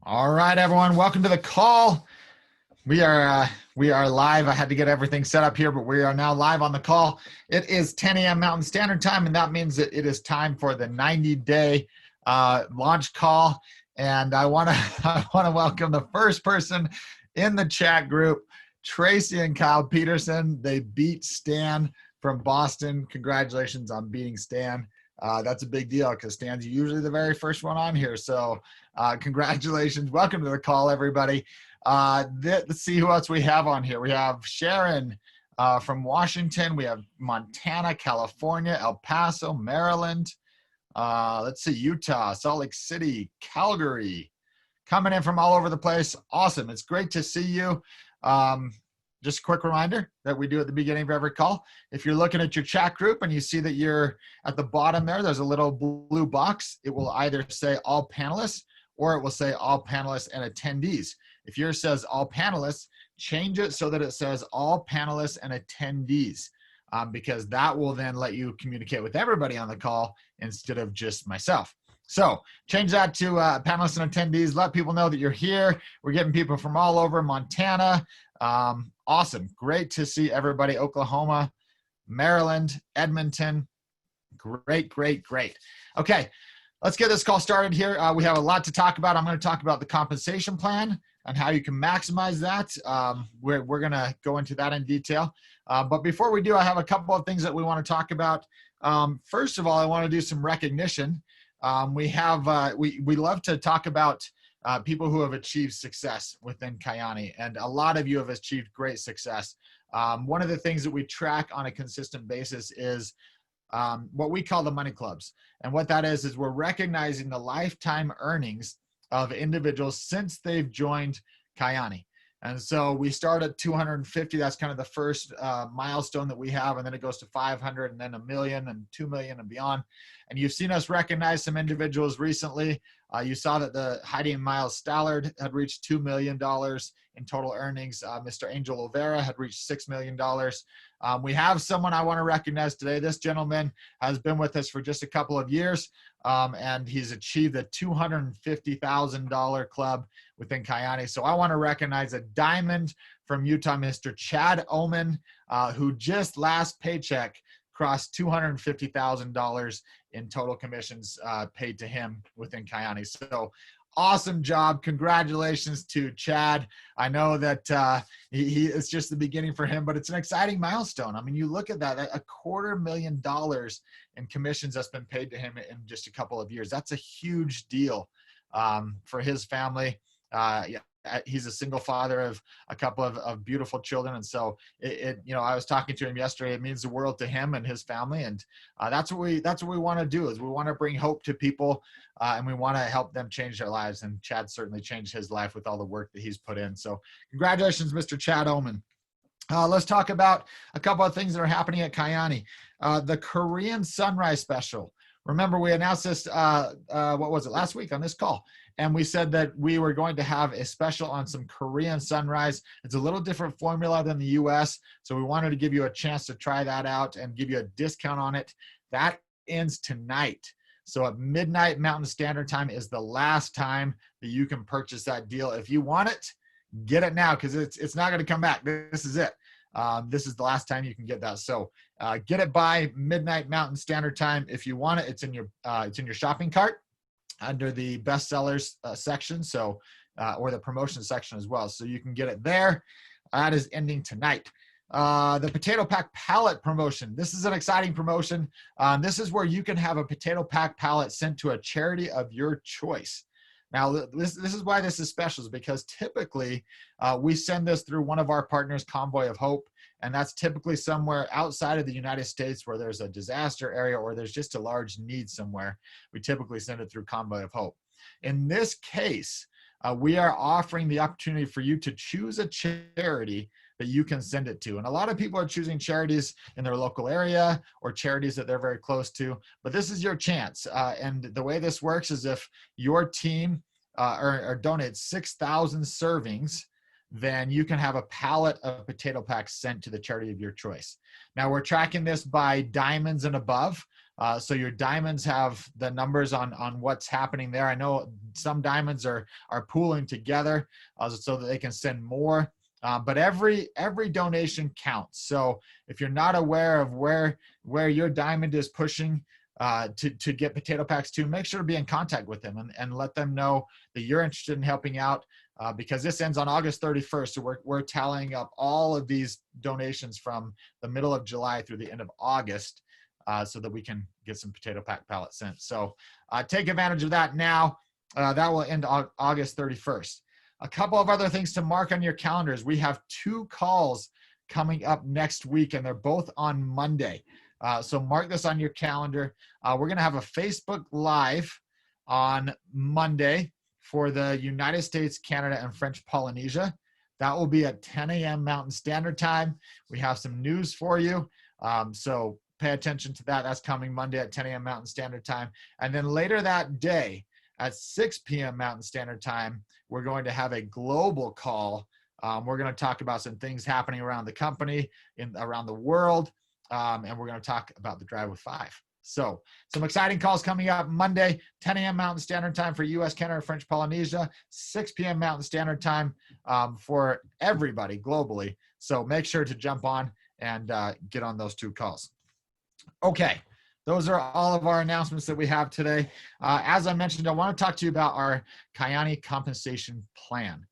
All right, everyone, welcome to the call. We are live. I had to get everything set up here, but we are now live on the call. It is 10 a.m. Mountain Standard Time, and that means that it is time for the 90-day launch call. And I want to I want to welcome the first person in the chat group, Tracy and Kyle Peterson. They beat Stan from Boston. Congratulations on beating Stan. That's a big deal because Stan's usually the very first one on here. So congratulations. Welcome to the call, everybody. Let's see who else we have on here. We have Sharon from Washington. We have Montana, California, El Paso, Maryland. Let's see, Utah, Salt Lake City, Calgary. Coming in from all over the place. Awesome. It's great to see you. Just a quick reminder that we do at the beginning of every call. If you're looking at your chat group and you see that you're at the bottom there's a little blue box. It will either say all panelists or it will say all panelists and attendees. If yours says all panelists, change it so that it says all panelists and attendees, because that will then let you communicate with everybody on the call instead of just myself. So change that to panelists and attendees. Let people know that you're here. We're getting people from all over Montana. Awesome. Great to see everybody. Oklahoma, Maryland, Edmonton. Great, great, great. Okay, let's get this call started here. We have a lot to talk about. I'm going to talk about the compensation plan and how you can maximize that. We're going to go into that in detail. But before we do, I have a couple of things that we want to talk about. First of all, I want to do some recognition. We love to talk about people who have achieved success within Kyani, and a lot of you have achieved great success. One of the things that we track on a consistent basis is what we call the money clubs. And what that is we're recognizing the lifetime earnings of individuals since they've joined Kyani. And so we start at 250. That's kind of the first milestone that we have. And then it goes to 500 and then 1 million and 2 million and beyond. And you've seen us recognize some individuals recently. You saw that the Heidi and Miles Stallard had reached $2 million in total earnings. Mr. Angel Olvera had reached $6 million. We have someone I want to recognize today. This gentleman has been with us for just a couple of years, and he's achieved a $250,000 club within Kyani. So I want to recognize a diamond from Utah, Mr. Chad Oman, who just last paycheck crossed $250,000 in total commissions paid to him within Kyani. So awesome job. Congratulations to Chad. I know that it's just the beginning for him, but it's an exciting milestone. I mean, you look at that, $250,000 in commissions that's been paid to him in just a couple of years. That's a huge deal for his family. He's a single father of a couple of beautiful children. And so I was talking to him yesterday. It means the world to him and his family. And that's what we want to do is we want to bring hope to people and we want to help them change their lives. And Chad certainly changed his life with all the work that he's put in. So congratulations, Mr. Chad Oman. Let's talk about a couple of things that are happening at Kyani. The Korean Sunrise Special. Remember, we announced this, what was it, last week on this call. And we said that we were going to have a special on some Korean sunrise. It's a little different formula than the US. So we wanted to give you a chance to try that out and give you a discount on it. That ends tonight. So at midnight Mountain Standard Time is the last time that you can purchase that deal. If you want it, get it now because it's not going to come back. This is it. This is the last time you can get that. So get it by midnight Mountain Standard Time. If you want it, it's in your shopping cart under the bestsellers section. So or the promotion section as well. So you can get it there. That is ending tonight. The Potato Pack Pallet promotion. This is an exciting promotion. This is where you can have a Potato Pack pallet sent to a charity of your choice. Now, this is why this is special, is because typically we send this through one of our partners, Convoy of Hope, and that's typically somewhere outside of the United States where there's a disaster area or there's just a large need somewhere. We typically send it through Convoy of Hope. In this case, we are offering the opportunity for you to choose a charity that you can send it to. And a lot of people are choosing charities in their local area or charities that they're very close to, but this is your chance. And the way this works is if your team or donates 6,000 servings, then you can have a pallet of potato packs sent to the charity of your choice. Now we're tracking this by diamonds and above. So your diamonds have the numbers on what's happening there. I know some diamonds are pooling together so that they can send more. But every donation counts. So if you're not aware of where your diamond is pushing to get potato packs to, make sure to be in contact with them and let them know that you're interested in helping out, because this ends on August 31st. So we're tallying up all of these donations from the middle of July through the end of August, so that we can get some potato pack pallets sent. So take advantage of that now. That will end August 31st. A couple of other things to mark on your calendars. We have 2 calls coming up next week, and they're both on Monday. So mark this on your calendar. We're going to have a Facebook Live on Monday for the United States, Canada, and French Polynesia. That will be at 10 a.m. Mountain Standard Time. We have some news for you. So pay attention to that. That's coming Monday at 10 a.m. Mountain Standard Time. And then later that day at 6 p.m. Mountain Standard Time, we're going to have a global call. We're going to talk about some things happening around the company, around the world, and we're going to talk about the Drive with 5. So some exciting calls coming up Monday, 10 a.m. Mountain Standard Time for U.S., Canada, French Polynesia, 6 p.m. Mountain Standard Time for everybody globally. So make sure to jump on and get on those 2 calls. Okay. Those are all of our announcements that we have today. As I mentioned, I want to talk to you about our Kyani compensation plan.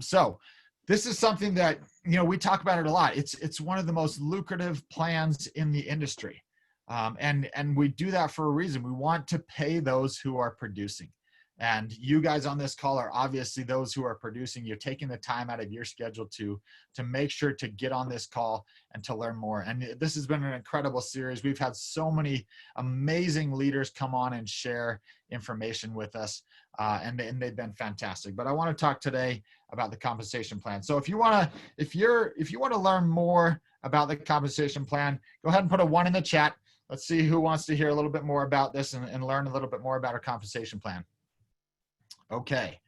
So this is something that, we talk about it a lot. It's one of the most lucrative plans in the industry. And we do that for a reason. We want to pay those who are producing. And you guys on this call are obviously those who are producing. You're taking the time out of your schedule to make sure to get on this call and to learn more. And this has been an incredible series. We've had so many amazing leaders come on and share information with us, and they've been fantastic. But I want to talk today about the compensation plan. So if you want to learn more about the compensation plan, go ahead and put a 1 in the chat. Let's see who wants to hear a little bit more about this and learn a little bit more about our compensation plan. Okay.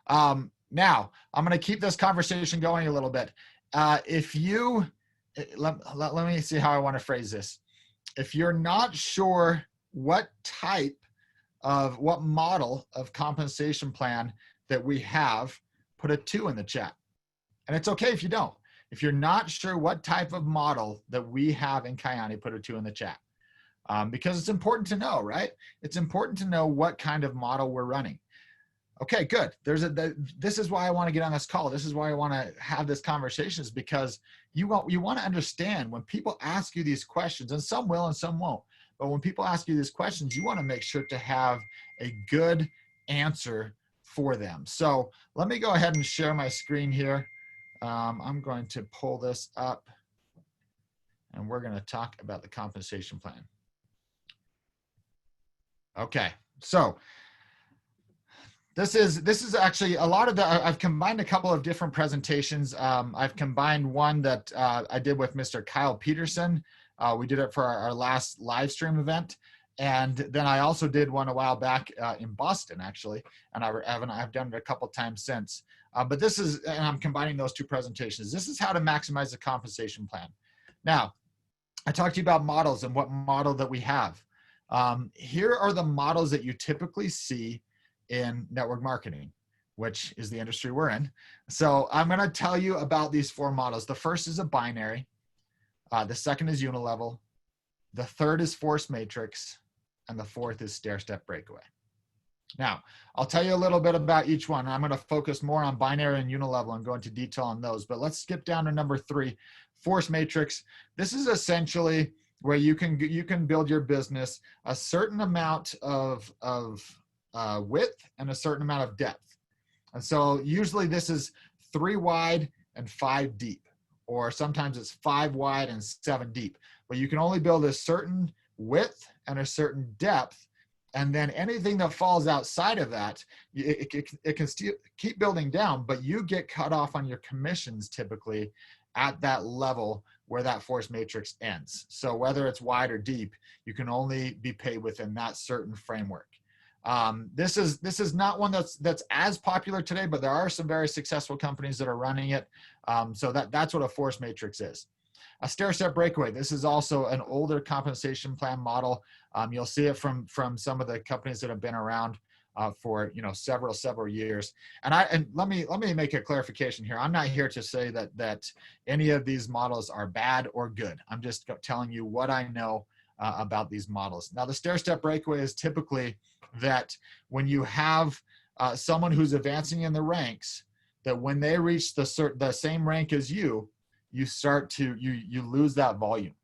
Now I'm going to keep this conversation going a little bit. Let me see how I want to phrase this. If you're not sure what model of compensation plan that we have, put a 2 in the chat. And it's okay if you don't. If you're not sure what type of model that we have in Kyani, put a 2 in the chat. Because it's important to know, right? It's important to know what kind of model we're running. Okay, good. This is why I want to get on this call. This is why I want to have this conversation, is because you want to understand when people ask you these questions, and some will and some won't, but when people ask you these questions, you want to make sure to have a good answer for them. So let me go ahead and share my screen here. I'm going to pull this up, and we're going to talk about the compensation plan. Okay, so this is actually a lot of I've combined a couple of different presentations. I've combined one that I did with Mr. Kyle Peterson. We did it for our last live stream event. And then I also did one a while back in Boston, actually. And I've done it a couple times since. But and I'm combining those 2 presentations. This is how to maximize the compensation plan. Now, I talked to you about models and what model that we have. Here are the models that you typically see in network marketing, which is the industry we're in. So I'm going to tell you about these 4 models. The first is a binary. The second is unilevel. The third is force matrix. And the fourth is stair-step breakaway. Now, I'll tell you a little bit about each one. I'm going to focus more on binary and unilevel and go into detail on those. But let's skip down to number 3, force matrix. This is essentially where you can build your business a certain amount of width and a certain amount of depth. And so usually this is 3 wide and 5 deep, or sometimes it's 5 wide and 7 deep. But you can only build a certain width and a certain depth, and then anything that falls outside of that, it can still keep building down, but you get cut off on your commissions typically at that level where that force matrix ends. So whether it's wide or deep, you can only be paid within that certain framework. This is not one that's as popular today, but there are some very successful companies that are running it. So that's what a force matrix is. A stair-step breakaway. This is also an older compensation plan model. You'll see it from some of the companies that have been around for several years. And let me make a clarification here. I'm not here to say that any of these models are bad or good. I'm just telling you what I know about these models. Now, the stair-step breakaway is typically that when you have someone who's advancing in the ranks, that when they reach the same rank as you start to you lose that volume.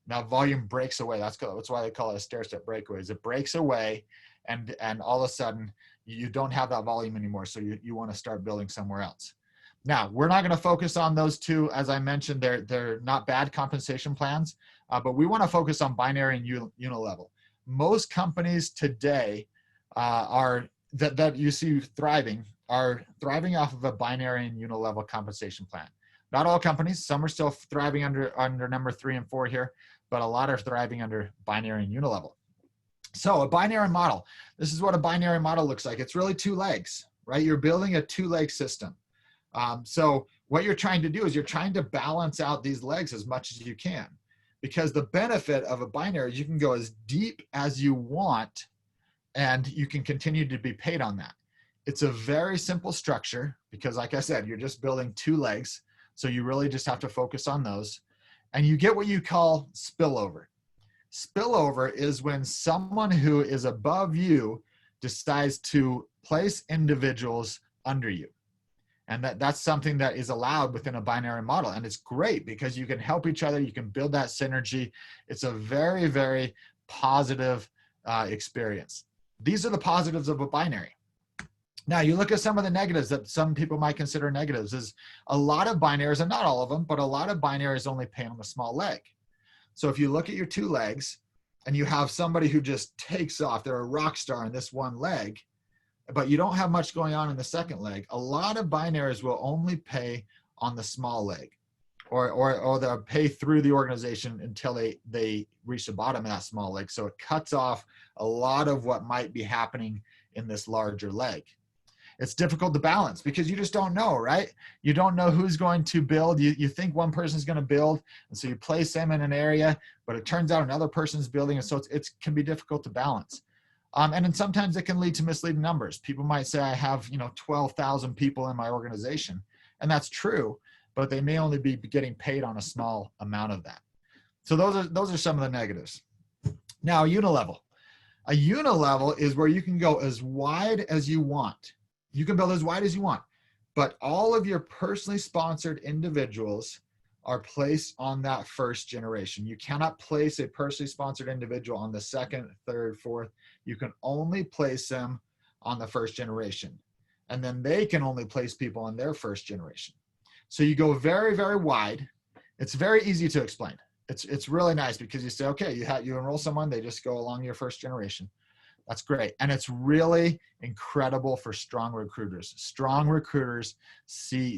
Now volume breaks away. That's why they call it a stair-step breakaway. It breaks away, and all of a sudden you don't have that volume anymore. So you want to start building somewhere else. Now, we're not going to focus on those two. As I mentioned, they're not bad compensation plans, but we want to focus on binary and unilevel. Most companies today that you see thriving are thriving off of a binary and unilevel compensation plan. Not all companies. Some are still thriving under number 3 and 4 here, but a lot are thriving under binary and unilevel. So a binary model. This is what a binary model looks like. It's really 2 legs, right? You're building a 2-leg system. So what you're trying to do is you're trying to balance out these legs as much as you can, because the benefit of a binary is you can go as deep as you want and you can continue to be paid on that. It's a very simple structure because, like I said, you're just building 2 legs. So you really just have to focus on those. And you get what you call spillover. Spillover is when someone who is above you decides to place individuals under you. And that's something that is allowed within a binary model. And it's great because you can help each other. You can build that synergy. It's a very, very positive experience. These are the positives of a binary. Now, you look at some of the negatives that some people might consider negatives. Is a lot of binaries, and not all of them, but a lot of binaries only pay on the small leg. So if you look at your 2 legs and you have somebody who just takes off, they're a rock star in this one leg, but you don't have much going on in the second leg, a lot of binaries will only pay on the small leg, or they'll pay through the organization until they reach the bottom of that small leg. So it cuts off a lot of what might be happening in this larger leg. It's difficult to balance because you just don't know, right? You don't know who's going to build. You think one person's going to build, and so you place them in an area, but it turns out another person's building, and so it can be difficult to balance. And then sometimes it can lead to misleading numbers. People might say, I have 12,000 people in my organization, and that's true, but they may only be getting paid on a small amount of that. So those are some of the negatives. Now, a unilevel. A unilevel is where you can go as wide as you want. You can build as wide as you want, but all of your personally sponsored individuals are placed on that first generation. You cannot place a personally sponsored individual on the second, third, fourth. You can only place them on the first generation. And then they can only place people on their first generation. So you go very, very wide. It's very easy to explain. It's really nice because you say, okay, you enroll someone, they just go along your first generation. That's great. And it's really incredible for strong recruiters. Strong recruiters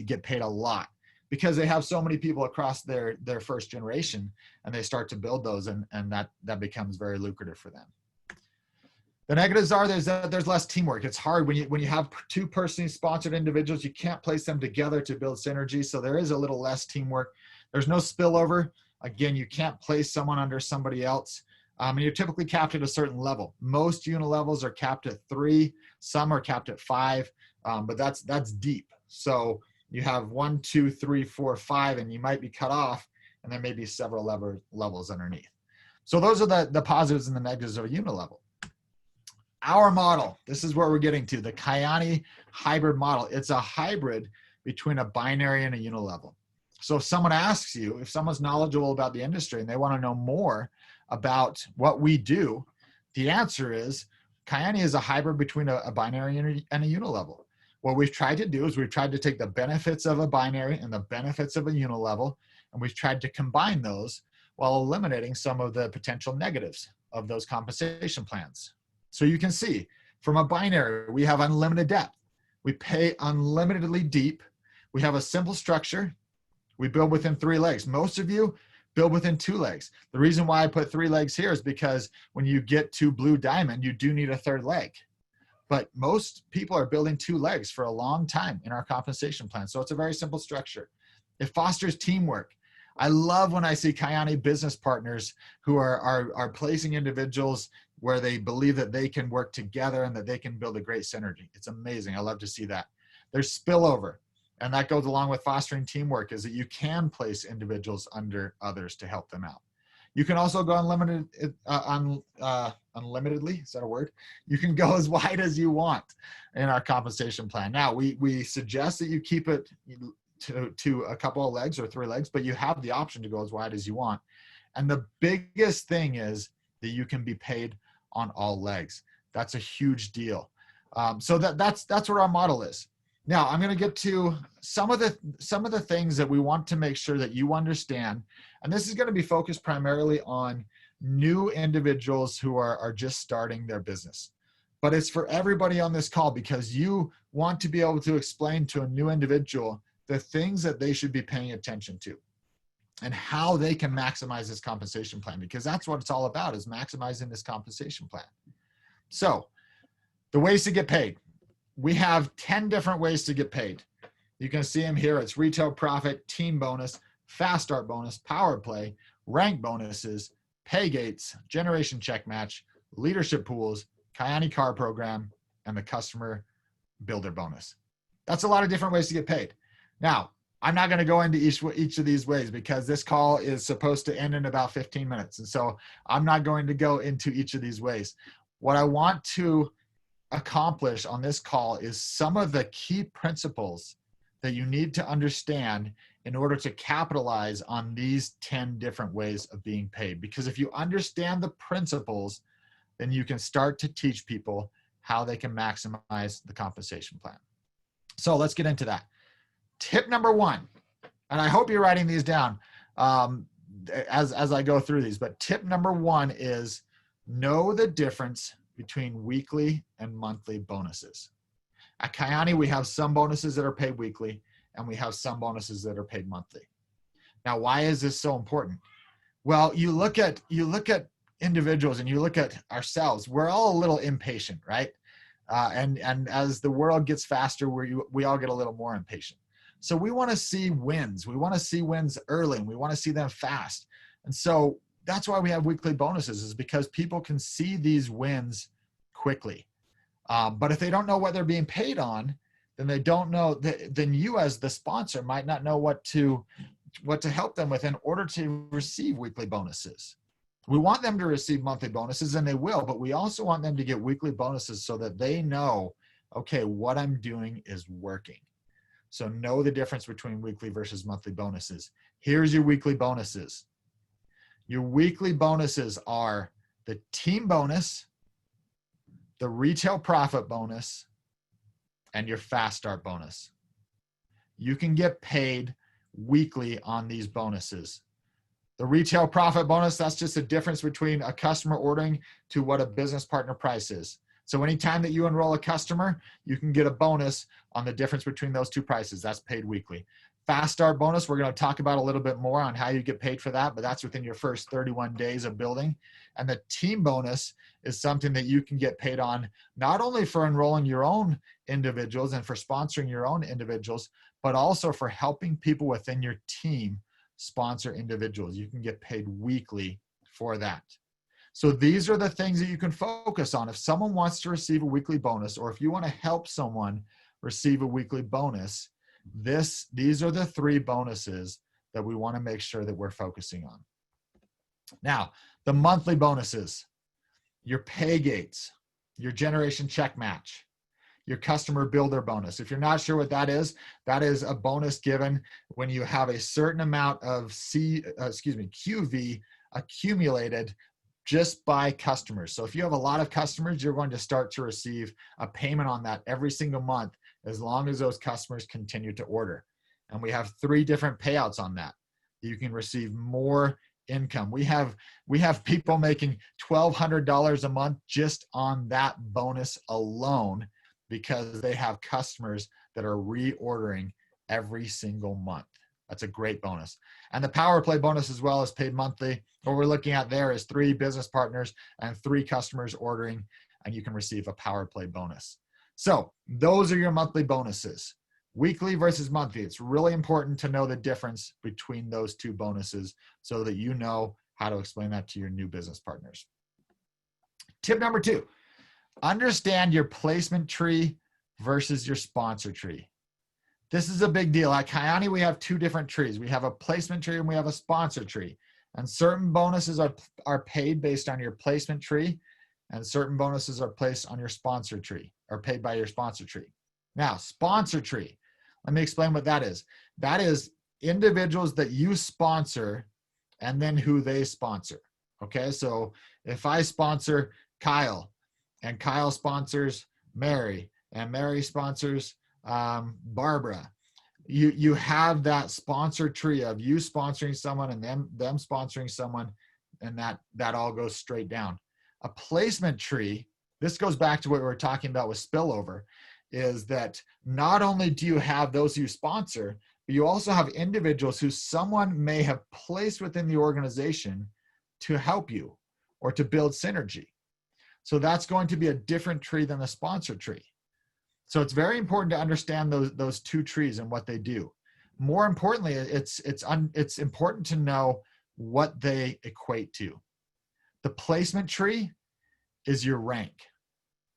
get paid a lot because they have so many people across their first generation, and they start to build those, and that becomes very lucrative for them. The negatives are there's less teamwork. It's hard when you have 2 personally sponsored individuals. You can't place them together to build synergy, so there is a little less teamwork. There's no spillover. Again, you can't place someone under somebody else. And you're typically capped at a certain level. Most unilevels are capped at 3. Some are capped at 5, but that's deep. So you have 1, 2, 3, 4, 5, and you might be cut off, and there may be several levels underneath. So those are the positives and the negatives of a unilevel. Our model, this is where we're getting to, the Kyani hybrid model. It's a hybrid between a binary and a unilevel. So if someone asks you, if someone's knowledgeable about the industry and they want to know more about what we do, the answer is Kyani is a hybrid between a binary and a unilevel. What we've tried to do is we've tried to take the benefits of a binary and the benefits of a unilevel, and we've tried to combine those while eliminating some of the potential negatives of those compensation plans. So you can see from a binary, we have unlimited depth. We pay unlimitedly deep. We have a simple structure. We build within 3 legs. Most of you build within 2 legs. The reason why I put 3 legs here is because when you get to blue diamond, you do need a 3rd leg. But most people are building 2 legs for a long time in our compensation plan. So it's a very simple structure. It fosters teamwork. I love when I see Kyani business partners who are placing individuals where they believe that they can work together and that they can build a great synergy. It's amazing. I love to see that. There's spillover, and that goes along with fostering teamwork, is that you can place individuals under others to help them out. You can also go unlimitedly. Is that a word? You can go as wide as you want in our compensation plan. Now, we suggest that you keep it to a couple of legs or 3 legs, but you have the option to go as wide as you want. And the biggest thing is that you can be paid on all legs. That's a huge deal. So that's what our model is. Now, I'm going to get to some of the things that we want to make sure that you understand. And this is going to be focused primarily on new individuals who are just starting their business. But it's for everybody on this call, because you want to be able to explain to a new individual the things that they should be paying attention to and how they can maximize this compensation plan, because that's what it's all about, is maximizing this compensation plan. So the ways to get paid. We have 10 different ways to get paid. You can see them here. It's retail profit, team bonus, fast start bonus, power play, rank bonuses, pay gates, generation check match, leadership pools, Kyani car program, and the customer builder bonus. That's a lot of different ways to get paid. Now, I'm not going to go into each of these ways, because this call is supposed to end in about 15 minutes. And so I'm not going to go into each of these ways. What I want to accomplish on this call is some of the key principles that you need to understand in order to capitalize on these 10 different ways of being paid. Because if you understand the principles, then you can start to teach people how they can maximize the compensation plan. So let's get into that. Tip number 1, and I hope you're writing these down as I go through these, but tip number 1 is know the difference between weekly and monthly bonuses. At Kyani, we have some bonuses that are paid weekly, and we have some bonuses that are paid monthly. Now, why is this so important? Well, you look at individuals and you look at ourselves. We're all a little impatient, right? And as the world gets faster, we all get a little more impatient. So we want to see wins. We want to see wins early, and we want to see them fast. And so that's why we have weekly bonuses, is because people can see these wins quickly. But if they don't know what they're being paid on, then they don't know, then you as the sponsor might not know what to help them with in order to receive weekly bonuses. We want them to receive monthly bonuses, and they will, but we also want them to get weekly bonuses so that they know, okay, what I'm doing is working. So know the difference between weekly versus monthly bonuses. Here's your weekly bonuses. Your weekly bonuses are the team bonus, the retail profit bonus, and your fast start bonus. You can get paid weekly on these bonuses. The retail profit bonus, that's just the difference between a customer ordering to what a business partner price is. So anytime that you enroll a customer, you can get a bonus on the difference between those two prices. That's paid weekly. Fast start bonus, we're going to talk about a little bit more on how you get paid for that, but that's within your first 31 days of building. And the team bonus is something that you can get paid on not only for enrolling your own individuals and for sponsoring your own individuals, but also for helping people within your team sponsor individuals. You can get paid weekly for that. So these are the things that you can focus on. If someone wants to receive a weekly bonus, or if you want to help someone receive a weekly bonus, these are the 3 bonuses that we want to make sure that we're focusing on. Now, the monthly bonuses, your pay gates, your generation check match, your customer builder bonus. If you're not sure what that is a bonus given when you have a certain amount of QV accumulated just by customers. So if you have a lot of customers, you're going to start to receive a payment on that every single month, as long as those customers continue to order. And we have 3 different payouts on that. You can receive more income. We have people making $1,200 a month just on that bonus alone, because they have customers that are reordering every single month. That's a great bonus. And the power play bonus as well is paid monthly. What we're looking at there is 3 business partners and 3 customers ordering, and you can receive a power play bonus. So those are your monthly bonuses. Weekly versus monthly. It's really important to know the difference between those two bonuses so that you know how to explain that to your new business partners. Tip number 2, understand your placement tree versus your sponsor tree. This is a big deal. At Kyani, we have 2 different trees. We have a placement tree and we have a sponsor tree. And certain bonuses are paid based on your placement tree, and certain bonuses are placed on your sponsor tree, or paid by your sponsor tree. Now, sponsor tree, let me explain what that is. That is individuals that you sponsor and then who they sponsor. Okay, so if I sponsor Kyle, and Kyle sponsors Mary, and Mary sponsors Barbara, you have that sponsor tree of you sponsoring someone and them sponsoring someone, and that all goes straight down. A placement tree, this goes back to what we were talking about with spillover, is that not only do you have those you sponsor, but you also have individuals who someone may have placed within the organization to help you or to build synergy. So that's going to be a different tree than the sponsor tree. So it's very important to understand those 2 trees and what they do. More importantly, it's important to know what they equate to. The placement tree is your rank,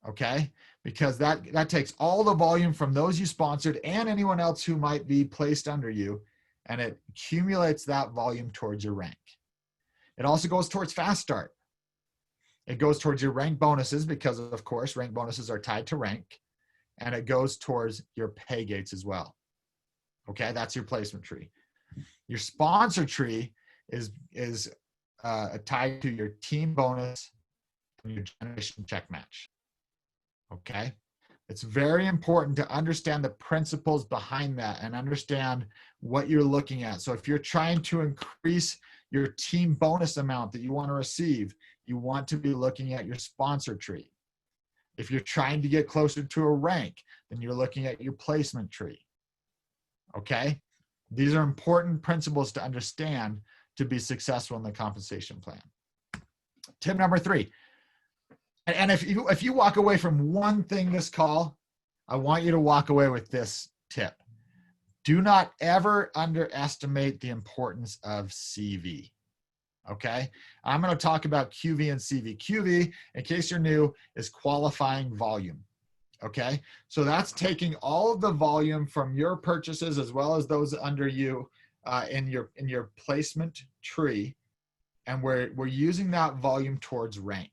okay? Because that takes all the volume from those you sponsored and anyone else who might be placed under you, and it accumulates that volume towards your rank. It also goes towards fast start. It goes towards your rank bonuses because, of course, rank bonuses are tied to rank. And it goes towards your pay gates as well. Okay, that's your placement tree. Your sponsor tree is tied to your team bonus and your generation check match. Okay, it's very important to understand the principles behind that and understand what you're looking at. So if you're trying to increase your team bonus amount that you want to receive, you want to be looking at your sponsor tree. If you're trying to get closer to a rank, then you're looking at your placement tree. Okay? These are important principles to understand to be successful in the compensation plan. Tip number 3. And if you walk away from one thing this call, I want you to walk away with this tip. Do not ever underestimate the importance of CV. Okay, I'm going to talk about QV and CV. QV, in case you're new, is qualifying volume. Okay, so that's taking all of the volume from your purchases as well as those under you in your placement tree, and we're using that volume towards rank.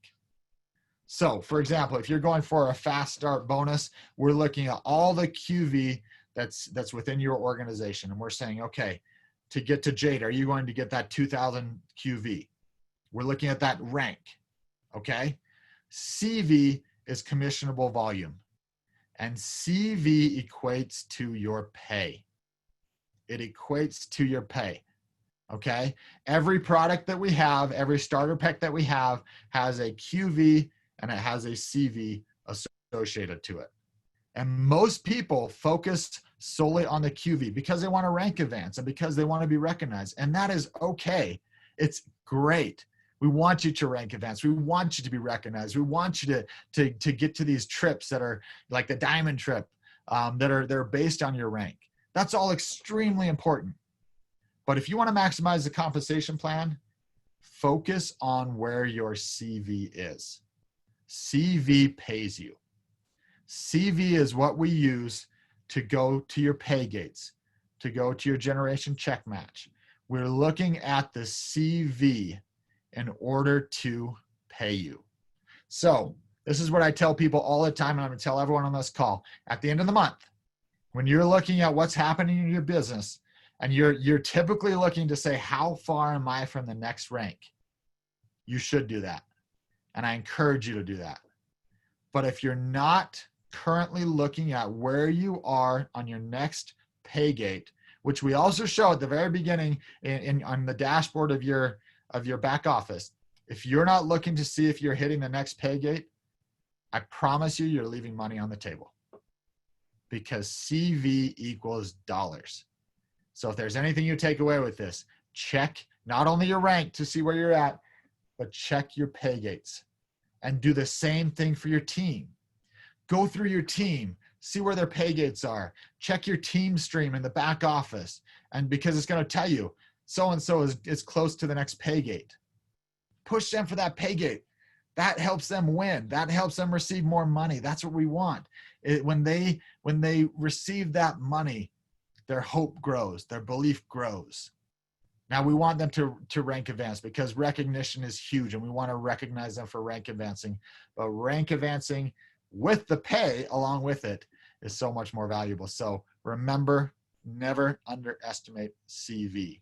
So, for example, if you're going for a fast start bonus, we're looking at all the QV that's within your organization, and we're saying, okay, to get to Jade, are you going to get that 2,000 QV? We're looking at that rank, okay? CV is commissionable volume, and CV equates to your pay. It equates to your pay, okay? Every product that we have, every starter pack that we have has a QV and it has a CV associated to it. And most people focus solely on the QV because they want to rank advance and because they want to be recognized. And that is okay. It's great. We want you to rank advance. We want you to be recognized. We want you to get to these trips that are like the diamond trip that are based on your rank. That's all extremely important. But if you want to maximize the compensation plan, focus on where your CV is. CV pays you. CV is what we use to go to your pay gates, to go to your generation check match. We're looking at the CV in order to pay you. So this is what I tell people all the time, and I'm going to tell everyone on this call. At the end of the month, when you're looking at what's happening in your business, and you're typically looking to say, how far am I from the next rank? You should do that. And I encourage you to do that. But if you're not currently looking at where you are on your next pay gate, which we also show at the very beginning on the dashboard of your back office, if you're not looking to see if you're hitting the next pay gate, I promise you're leaving money on the table, because CV equals dollars. So if there's anything you take away with this, check not only your rank to see where you're at, but check your pay gates and do the same thing for your team. Go through your team, see where their pay gates are, check your team stream in the back office. And because it's going to tell you, so-and-so is close to the next pay gate. Push them for that pay gate. That helps them win. That helps them receive more money. That's what we want. When they receive that money, their hope grows, their belief grows. Now we want them to rank advance because recognition is huge and we want to recognize them for rank advancing. But rank advancing with the pay along with it is so much more valuable. So remember, never underestimate CV.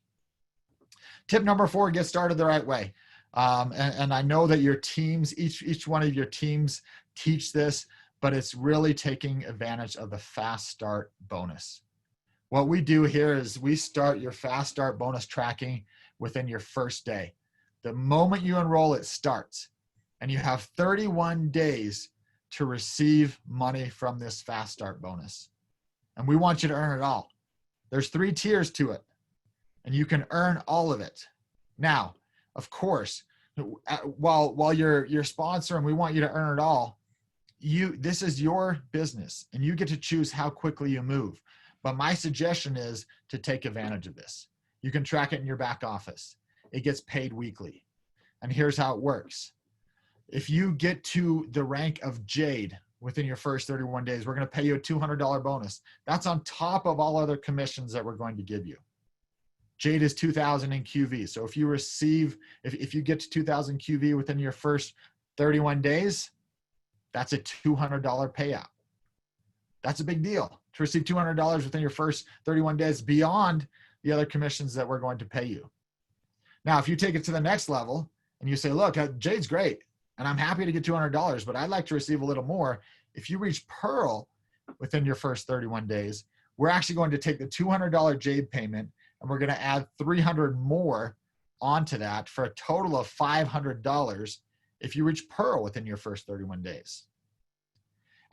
Tip number 4, get started the right way. And I know that your teams, each one of your teams teach this, but it's really taking advantage of the fast start bonus. What we do here is we start your fast start bonus tracking within your first day. The moment you enroll, it starts. And you have 31 days to receive money from this fast start bonus. And we want you to earn it all. There's 3 tiers to it, and you can earn all of it. Now, of course, while you're sponsor and we want you to earn it all, this is your business and you get to choose how quickly you move. But my suggestion is to take advantage of this. You can track it in your back office. It gets paid weekly. And here's how it works. If you get to the rank of Jade within your first 31 days, we're going to pay you a $200 bonus. That's on top of all other commissions that we're going to give you. Jade is 2,000 in QV. So if you get to 2,000 QV within your first 31 days, that's a $200 payout. That's a big deal to receive $200 within your first 31 days beyond the other commissions that we're going to pay you. Now, if you take it to the next level and you say, look, Jade's great and I'm happy to get $200, but I'd like to receive a little more. If you reach Pearl within your first 31 days, we're actually going to take the $200 Jade payment and we're going to add $300 more onto that for a total of $500 if you reach Pearl within your first 31 days.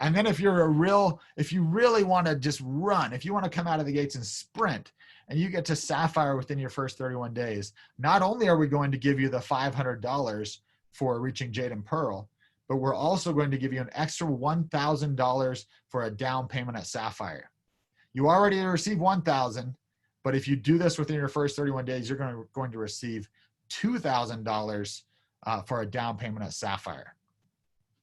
And then if you really want to just run, if you want to come out of the gates and sprint and you get to Sapphire within your first 31 days, not only are we going to give you the $500 for reaching Jade and Pearl, but we're also going to give you an extra $1,000 for a down payment at Sapphire. You already received $1,000, but if you do this within your first 31 days, you're going to receive $2,000 for a down payment at Sapphire.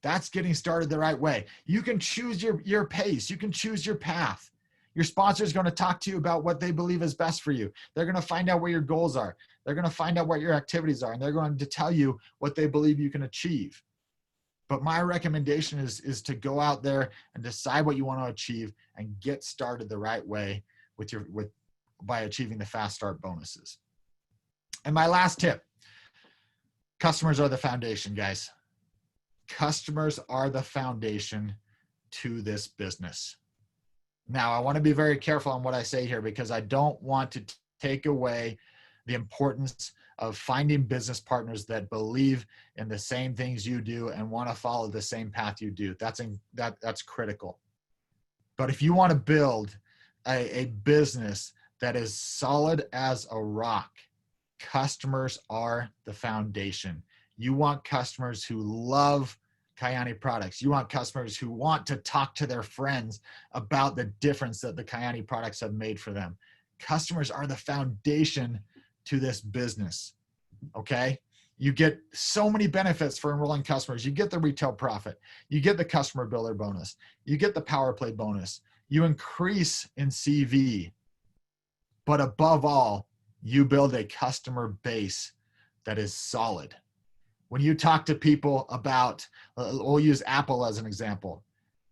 That's getting started the right way. You can choose your pace. You can choose your path. Your sponsor is going to talk to you about what they believe is best for you. They're going to find out where your goals are. They're going to find out what your activities are, and they're going to tell you what they believe you can achieve. But my recommendation is to go out there and decide what you want to achieve and get started the right way by achieving the fast start bonuses. And my last tip, customers are the foundation, guys. Customers are the foundation to this business. Now, I want to be very careful on what I say here because I don't want to take away the importance of finding business partners that believe in the same things you do and want to follow the same path you do. That's critical. But if you want to build a business that is solid as a rock, customers are the foundation. You want customers who love Kyani products. You want customers who want to talk to their friends about the difference that the Kyani products have made for them. Customers are the foundation to this business, okay? You get so many benefits for enrolling customers. You get the retail profit. You get the customer builder bonus. You get the power play bonus. You increase in CV. But above all, you build a customer base that is solid. When you talk to people about, we'll use Apple as an example.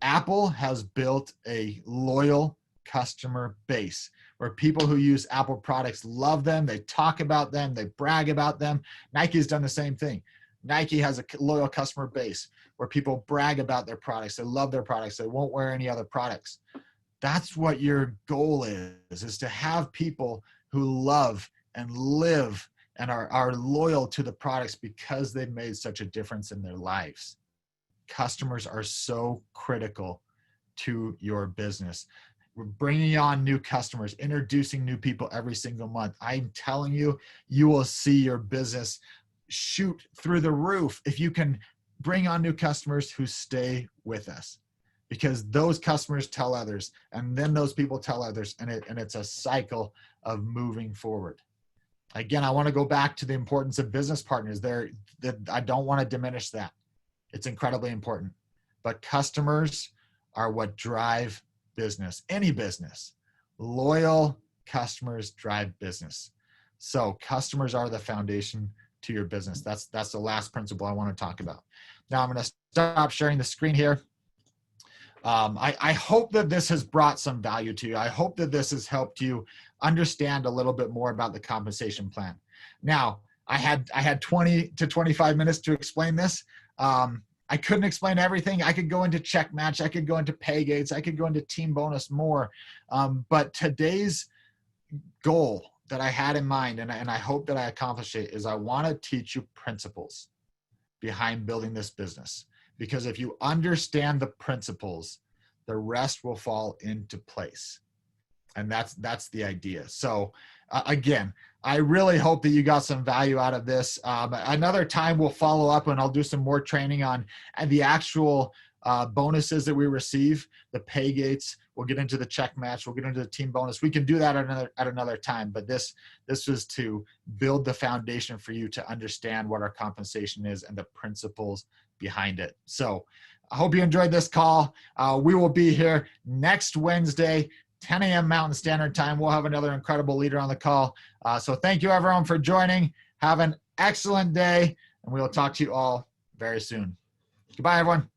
Apple has built a loyal customer base where people who use Apple products love them. They talk about them. They brag about them. Nike's done the same thing. Nike has a loyal customer base where people brag about their products. They love their products. They won't wear any other products. That's what your goal is to have people who love and live and are loyal to the products because they've made such a difference in their lives. Customers are so critical to your business. We're bringing on new customers, introducing new people every single month. I'm telling you, you will see your business shoot through the roof if you can bring on new customers who stay with us. because those customers tell others, and then those people tell others, and it's a cycle of moving forward. Again, I want to go back to the importance of business partners there. I don't want to diminish that. It's incredibly important. But customers are what drive business, any business. Loyal customers drive business. So customers are the foundation to your business. That's the last principle I want to talk about. Now I'm going to stop sharing the screen here. I hope that this has brought some value to you. I hope that this has helped you understand a little bit more about the compensation plan. Now, I had 20 to 25 minutes to explain this. I couldn't explain everything. I could go into check match. I could go into pay gates. I could go into team bonus more. But today's goal that I had in mind, and I hope that I accomplish it, is I want to teach you principles behind building this business. Because if you understand the principles, the rest will fall into place. And that's the idea. So again, I really hope that you got some value out of this. Another time we'll follow up and I'll do some more training on the actual bonuses that we receive, the pay gates. We'll get into the check match. We'll get into the team bonus. We can do that at another time. But this was to build the foundation for you to understand what our compensation is and the principles behind it. So I hope you enjoyed this call. We will be here next Wednesday, 10 a.m. Mountain Standard Time. We'll have another incredible leader on the call. So thank you everyone for joining. Have an excellent day, and we will talk to you all very soon. Goodbye, everyone.